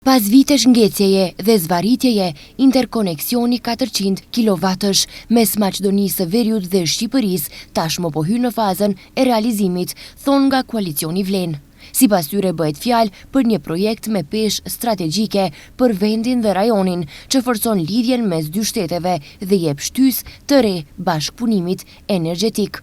Pas vitesh ngecjeje dhe zvaritjeje, interkoneksioni 400 kW mes Maqedonisë së Veriut dhe Shqipërisë tashmë po hyn në fazën e realizimit, thon nga koalicioni Vlen. Sipas tyre bëhet fjalë për një projekt me peshë strategjike për vendin dhe rajonin, që forcon lidhjen mes dy shteteve dhe jep shtysë të re bashkëpunimit energjetik.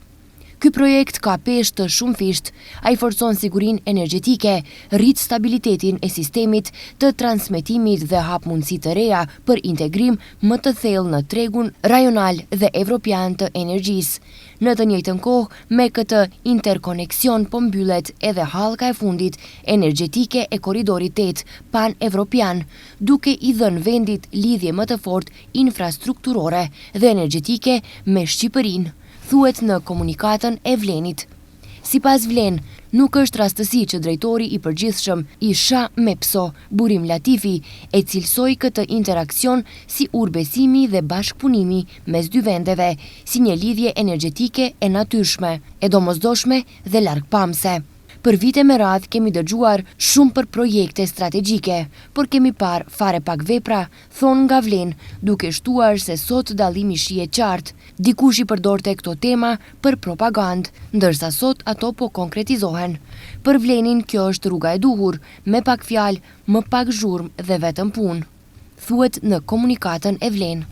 Ky projekt ka peshë të shumëfisht, ai forcon sigurinë energjetike, rrit stabilitetin e sistemit të transmetimit dhe hap mundësi të reja për integrim më të thellë në tregun rajonal dhe evropian të energjisë. Në të njëjtën kohë, me këtë interkoneksion po mbyllet edhe hallka e fundit energjetike e korridorit 8 pan-evropian, duke i dhënë vendit lidhje më të fortë infrastrukturore dhe energjetike me Shqipërinë, thuhet në komunikatën e Vlenit. Sipas Vlen, nuk është rastësi që drejtori i përgjithshëm i SHA-MEPSO, Burim Latifi, e cilësoi këtë interakcion si urtëbesimi dhe bashkëpunimi mes dy vendeve, si një lidhje energjetike e natyrshme, e domosdoshme dhe largpamse. Për vite me radhë kemi dëgjuar shumë për projekte strategjike, por kemi parë fare pak vepra, thon nga Vlen, duke shtuar se sot dallimi shihet qartë. Dikush i përdorte këto tema për propagandë, ndërsa sot ato po konkretizohen. Për Vlenin kjo është rruga e duhur, me pak fjalë, më pak zhurmë dhe vetëm punë, thuhet në komunikatën e Vlen.